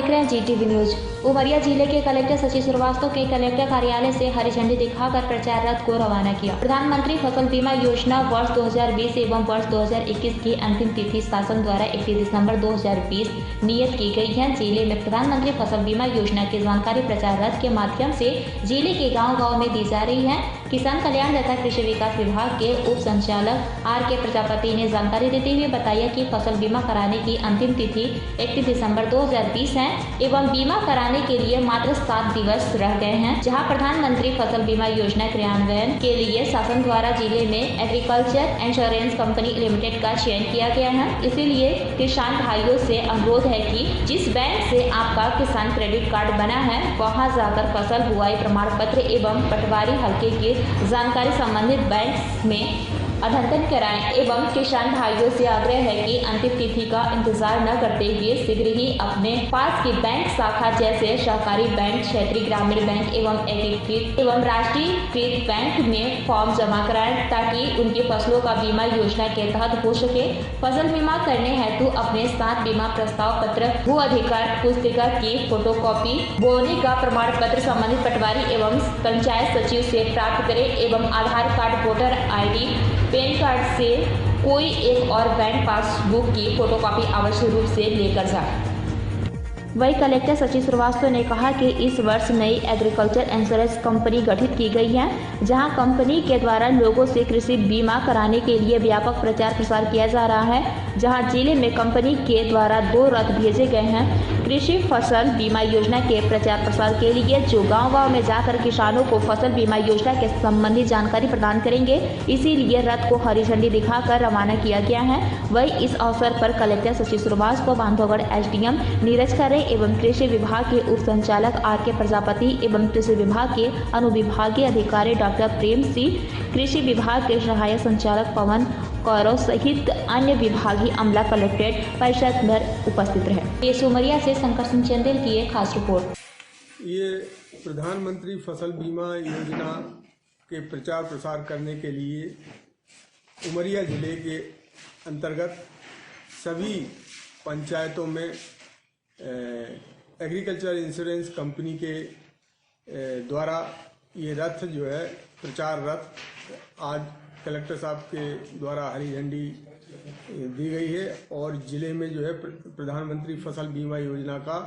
देख रहे हैं GTV न्यूज। उमरिया जिले के कलेक्टर शशि श्रीवास्तव के कलेक्टर कार्यालय से हरी झंडी दिखाकर प्रचार रथ को रवाना किया। प्रधानमंत्री फसल बीमा योजना वर्ष 2020 एवं वर्ष 2021 की अंतिम तिथि शासन द्वारा 31 दिसंबर 2020 नियत की गई है। जिले में प्रधानमंत्री फसल बीमा योजना की जानकारी प्रचार रथ के माध्यम से जिले के गाँव-गाँव में दी जा रही है। किसान कल्याण तथा कृषि विकास विभाग के उप संचालक R.K. प्रजापति ने जानकारी देते हुए बताया कि फसल बीमा कराने की अंतिम तिथि 31 दिसंबर 2020 है एवं बीमा कराने के लिए मात्र 7 दिवस रह गए हैं। जहां प्रधानमंत्री फसल बीमा योजना क्रियान्वयन के लिए शासन द्वारा जिले में एग्रीकल्चर इंश्योरेंस कंपनी लिमिटेड का चयन किया गया है। इसीलिए किसान भाइयों से अनुरोध है कि जिस बैंक से आपका किसान क्रेडिट कार्ड बना है वहां जाकर फसल बुआई प्रमाण पत्र एवं पटवारी हल्के की जानकारी संबंधित बैंक में अद्यतन कराएं एवं किसान भाइयों से आग्रह है कि अंतिम तिथि का इंतजार न करते हुए शीघ्र ही अपने पास की बैंक शाखा जैसे सहकारी बैंक, क्षेत्रीय ग्रामीण बैंक एवं एकीकृत एवं राष्ट्रीयकृत बैंक में फॉर्म जमा कराएं ताकि उनकी फसलों का बीमा योजना के तहत हो सके। फसल बीमा करने हेतु अपने साथ बीमा प्रस्ताव पत्र, भू अधिकार पुस्तिका की फोटोकॉपी, बोने का प्रमाण पत्र संबंधित पटवारी एवं पंचायत सचिव से प्राप्त करें एवं Aadhaar card, voter ID, PAN card से कोई एक और बैंक पासबुक की फोटोकॉपी आवश्यक रूप से लेकर जाए। वही कलेक्टर शशि श्रीवास्तव ने कहा कि इस वर्ष नई एग्रीकल्चर इंश्योरेंस कंपनी गठित की गई है, जहां कंपनी के द्वारा लोगों से कृषि बीमा कराने के लिए व्यापक प्रचार प्रसार किया जा रहा है। जहां जिले में कंपनी के द्वारा 2 रथ भेजे गए हैं कृषि फसल बीमा योजना के प्रचार प्रसार के लिए, जो गाँव-गाँव में जाकर किसानों को फसल बीमा योजना के संबंधी जानकारी प्रदान करेंगे। इसीलिए रथ को हरी झंडी दिखाकर रवाना किया गया है। वही इस अवसर पर कलेक्टर शशि श्रीवास्तव, बांधवगढ़ SDM नीरज खरे एवं कृषि विभाग के उप संचालक R.K. प्रजापति एवं कृषि विभाग के अनुविभागीय अधिकारी डॉक्टर प्रेम सिंह, कृषि विभाग के सहायक संचालक पवन कौरव सहित अन्य विभागीय अमला कलेक्ट्रेट परिसर में उपस्थित रहे। ये उमरिया से शंकर सिंह चंदेल की एक खास रिपोर्ट। ये प्रधानमंत्री फसल बीमा योजना के प्रचार प्रसार करने के लिए उमरिया जिले के अंतर्गत सभी पंचायतों में एग्रीकल्चर इंश्योरेंस कंपनी के द्वारा ये रथ जो है प्रचार रथ आज कलेक्टर साहब के द्वारा हरी झंडी दी गई है और जिले में जो है प्रधानमंत्री फसल बीमा योजना का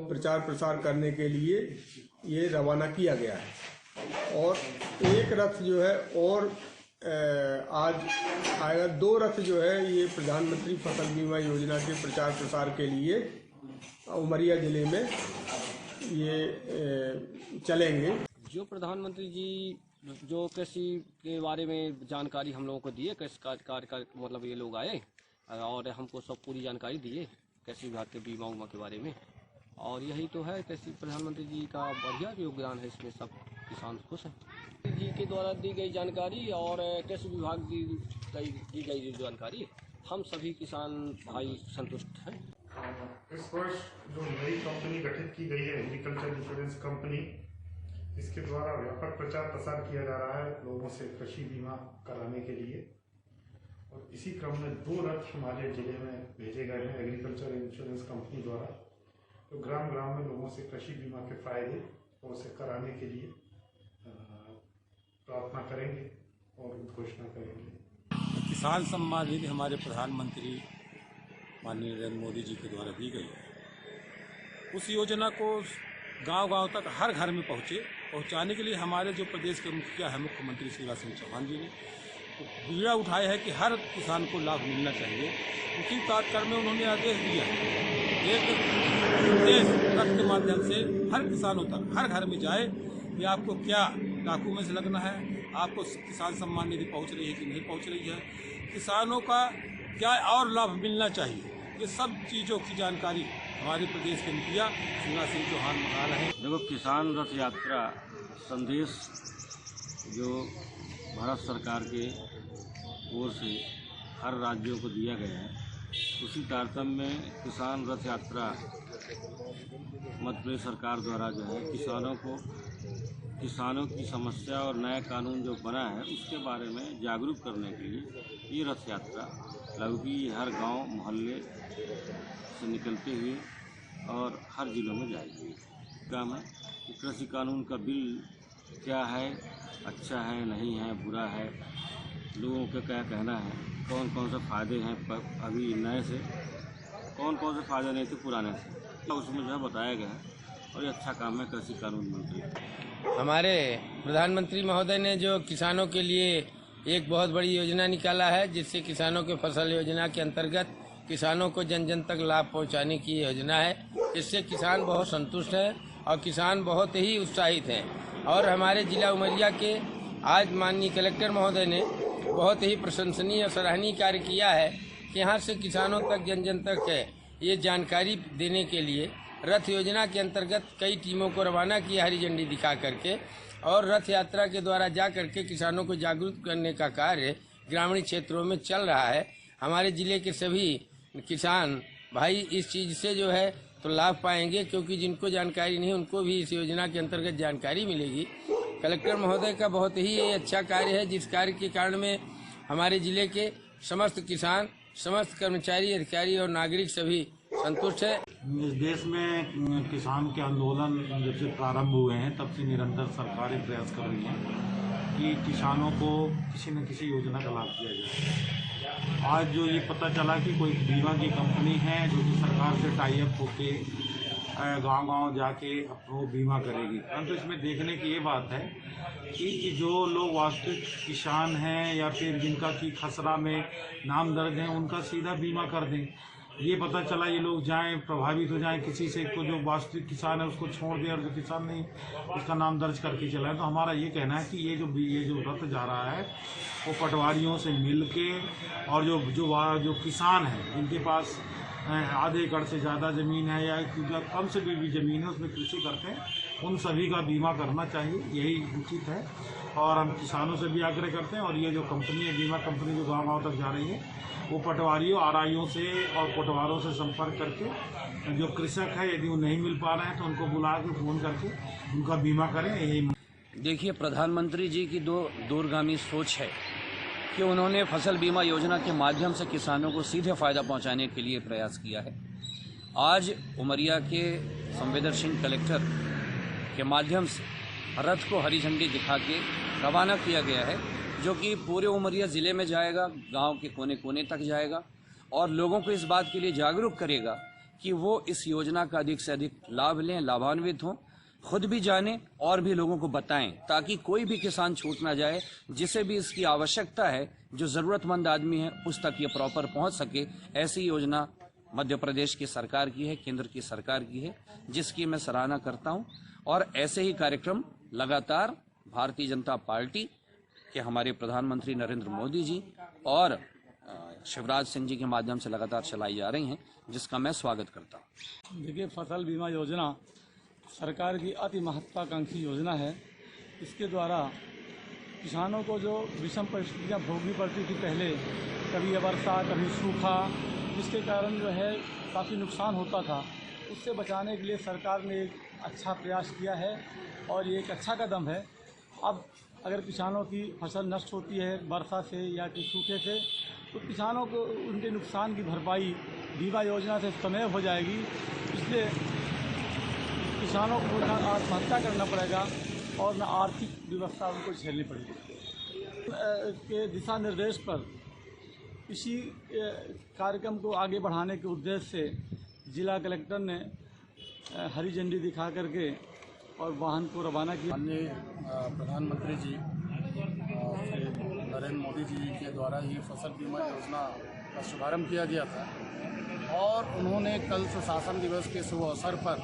प्रचार प्रसार करने के लिए ये रवाना किया गया है। और एक रथ जो है और आज आएगा। 2 रथ जो है ये प्रधानमंत्री फसल बीमा योजना के प्रचार प्रसार के लिए उमरिया जिले में ये चलेंगे। जो प्रधानमंत्री जी जो कृषि के बारे में जानकारी हम लोगों को दिए, कृषि कार्य का मतलब ये लोग आए और हमको सब पूरी जानकारी दिए कृषि विभाग के बीमा उमा के बारे में। और यही तो है कृषि प्रधानमंत्री जी का बढ़िया योगदान है, इसमें सब किसान खुश हैं। जी के द्वारा दी गई जानकारी और कृषि विभाग की दी गई जानकारी, हम सभी किसान भाई संतुष्ट हैं। इस वर्ष जो नई कंपनी गठित की गई है एग्रीकल्चर इंश्योरेंस कंपनी, इसके द्वारा व्यापक प्रचार प्रसार किया जा रहा है लोगों से कृषि बीमा कराने के लिए। और इसी क्रम में 2 रथ हमारे जिले में भेजे गए हैं एग्रीकल्चर इंश्योरेंस कंपनी द्वारा, तो ग्राम ग्राम में लोगों से कृषि बीमा के फायदे और उसे कराने के लिए प्रार्थना करेंगे और घोषणा करेंगे। किसान सम्मान निधि हमारे प्रधानमंत्री माननीय नरेंद्र मोदी जी के द्वारा दी गई है। उस योजना को गांव-गांव तक हर घर में पहुंचाने के लिए हमारे जो प्रदेश के मुखिया है मुख्यमंत्री शिवराज सिंह चौहान जी ने बीड़ा उठाया है कि हर किसान को लाभ मिलना चाहिए। उसी तात्पर्य में उन्होंने आदेश दिया एक निर्देश रथ के माध्यम से हर किसानों तक हर घर में जाए कि आपको क्या डॉक्यूमेंट्स लगना है, आपको किसान सम्मान निधि पहुँच रही है कि नहीं पहुँच रही है, किसानों का क्या और लाभ मिलना चाहिए, ये सब चीज़ों की जानकारी हमारे प्रदेश के मुखिया शिवराज सिंह चौहान मना रहे हैं। देखो, किसान रथ यात्रा संदेश जो भारत सरकार के ओर से हर राज्यों को दिया गया है, उसी तारतम्य में किसान रथ यात्रा मध्य प्रदेश सरकार द्वारा जो है किसानों की समस्या और नया कानून जो बना है उसके बारे में जागरूक करने के लिए ये रथ यात्रा लगभग हर गांव मोहल्ले से निकलते हुए और हर जिलों में जाएगी। काम है कि कृषि कानून का बिल क्या है, अच्छा है, नहीं है, बुरा है, लोगों का क्या कहना है, कौन कौन से फ़ायदे हैं अभी नए से, कौन कौन से फ़ायदे नहीं थे पुराने से, तो उसमें जो है बताया गया है और ये अच्छा काम है कृषि कानून मंत्री। हमारे प्रधानमंत्री महोदय ने जो किसानों के लिए एक बहुत बड़ी योजना निकाला है, जिससे किसानों के फसल योजना के अंतर्गत किसानों को जन जन तक लाभ पहुंचाने की योजना है। इससे किसान बहुत संतुष्ट है और किसान बहुत ही उत्साहित हैं। और हमारे जिला उमरिया के आज माननीय कलेक्टर महोदय ने बहुत ही प्रशंसनीय और सराहनीय कार्य किया है कि यहाँ से किसानों तक जन जन तक ये जानकारी देने के लिए रथ योजना के अंतर्गत कई टीमों को रवाना किया हरी झंडी दिखा करके, और रथ यात्रा के द्वारा जा करके किसानों को जागरूक करने का कार्य ग्रामीण क्षेत्रों में चल रहा है। हमारे जिले के सभी किसान भाई इस चीज़ से जो है तो लाभ पाएंगे, क्योंकि जिनको जानकारी नहीं उनको भी इस योजना के अंतर्गत जानकारी मिलेगी। कलेक्टर महोदय का बहुत ही ये अच्छा कार्य है, जिस कार्य के कारण में हमारे जिले के समस्त किसान, समस्त कर्मचारी, अधिकारी और नागरिक सभी संतुष्ट है। इस देश में किसान के आंदोलन जब से प्रारंभ हुए हैं तब से निरंतर सरकारें प्रयास कर रही हैं कि किसानों को किसी न किसी योजना का लाभ दिया जाए। आज जो ये पता चला कि कोई बीमा की कंपनी है जो कि सरकार से टाई अप होके गांव-गांव जाके अपना बीमा करेगी, परंतु इसमें देखने की ये बात है कि जो लोग वास्तविक किसान हैं या फिर जिनका की खसरा में नाम दर्ज है उनका सीधा बीमा कर दें। ये पता चला ये लोग जाएं, प्रभावित हो जाएं किसी से, को जो वास्तविक किसान है उसको छोड़ दें और जो किसान नहीं उसका नाम दर्ज करके चलाएं। तो हमारा ये कहना है कि ये जो रथ जा रहा है वो पटवारियों से मिल के और जो किसान हैं जिनके पास आधे एकड़ से ज़्यादा ज़मीन है या कम से भी ज़मीन है उसमें कृषि करते हैं, उन सभी का बीमा करना चाहिए, यही उचित है। और हम किसानों से भी आग्रह करते हैं और ये जो कंपनी है, बीमा कंपनी जो गाँव-गाँव तक जा रही है, वो पटवारियों, आरआईओं से और पटवारों से संपर्क करके जो कृषक है यदि वो नहीं मिल पा रहे हैं तो उनको बुला के फ़ोन करके उनका बीमा करें। यही देखिए, प्रधानमंत्री जी की दूरगामी सोच है कि उन्होंने फसल बीमा योजना के माध्यम से किसानों को सीधे फ़ायदा पहुंचाने के लिए प्रयास किया है। आज उमरिया के संवेदनशील कलेक्टर के माध्यम से रथ को हरी झंडी दिखा के रवाना किया गया है, जो कि पूरे उमरिया ज़िले में जाएगा, गांव के कोने कोने तक जाएगा और लोगों को इस बात के लिए जागरूक करेगा कि वो इस योजना का अधिक से अधिक लाभ लें, लाभान्वित हों, खुद भी जानें और भी लोगों को बताएं, ताकि कोई भी किसान छूट ना जाए। जिसे भी इसकी आवश्यकता है, जो ज़रूरतमंद आदमी है, उस तक ये प्रॉपर पहुंच सके। ऐसी योजना मध्य प्रदेश की सरकार की है, केंद्र की सरकार की है, जिसकी मैं सराहना करता हूं। और ऐसे ही कार्यक्रम लगातार भारतीय जनता पार्टी के हमारे प्रधानमंत्री नरेंद्र मोदी जी और शिवराज सिंह जी के माध्यम से लगातार चलाई जा रही हैं, जिसका मैं स्वागत करता हूँ। देखिए, फसल बीमा योजना सरकार की अति महत्वाकांक्षी योजना है। इसके द्वारा किसानों को जो विषम परिस्थितियाँ भोगनी पड़ती थी पहले, कभी वर्षा कभी सूखा, जिसके कारण जो है काफ़ी नुकसान होता था, उससे बचाने के लिए सरकार ने एक अच्छा प्रयास किया है और ये एक अच्छा कदम है। अब अगर किसानों की फसल नष्ट होती है वर्षा से या कि सूखे से, तो किसानों को उनके नुकसान की भरपाई बीमा योजना से समय हो जाएगी। इसलिए किसानों को न आत्महत्या करना पड़ेगा और न आर्थिक व्यवस्था उनको झेलनी पड़ेगी। के दिशा निर्देश पर इसी कार्यक्रम को आगे बढ़ाने के उद्देश्य से जिला कलेक्टर ने हरी झंडी दिखा करके और वाहन को रवाना किया। माननीय प्रधानमंत्री जी श्री नरेंद्र मोदी जी के द्वारा ये फसल बीमा योजना का शुभारंभ किया गया था और उन्होंने कल सुशासन दिवस के शुभ अवसर पर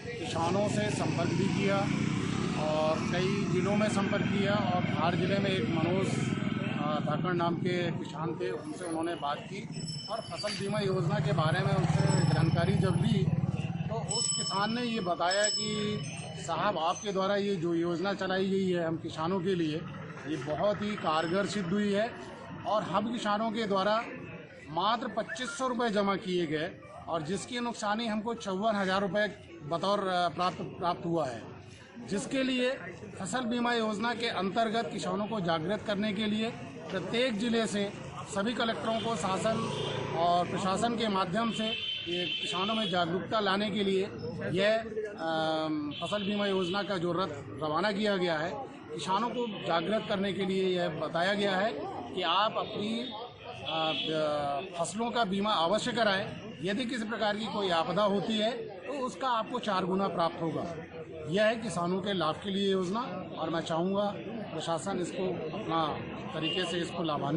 किसानों से संपर्क भी किया और कई जिलों में संपर्क किया और धार जिले में एक मनोज धाकड़ नाम के किसान थे, उनसे उन्होंने बात की और फसल बीमा योजना के बारे में उनसे जानकारी जब ली तो उस किसान ने ये बताया कि साहब, आपके द्वारा ये जो योजना चलाई गई है हम किसानों के लिए, ये बहुत ही कारगर सिद्ध हुई है और हम किसानों के द्वारा मात्र 2500 रुपये जमा किए गए और जिसकी नुकसानी हमको 54,000 रुपये बतौर प्राप्त हुआ है, जिसके लिए फसल बीमा योजना के अंतर्गत किसानों को जागृत करने के लिए प्रत्येक जिले से सभी कलेक्टरों को शासन और प्रशासन के माध्यम से ये किसानों में जागरूकता लाने के लिए यह फसल बीमा योजना का जो रथ रवाना किया गया है, किसानों को जागृत करने के लिए यह बताया गया है कि आप अपनी फसलों का बीमा अवश्य कराएं। यदि किसी प्रकार की कोई आपदा होती है तो उसका आपको 4 गुना प्राप्त होगा। यह है किसानों के लाभ के लिए योजना, और मैं चाहूँगा प्रशासन इसको अपना तरीके से इसको लाभान्वित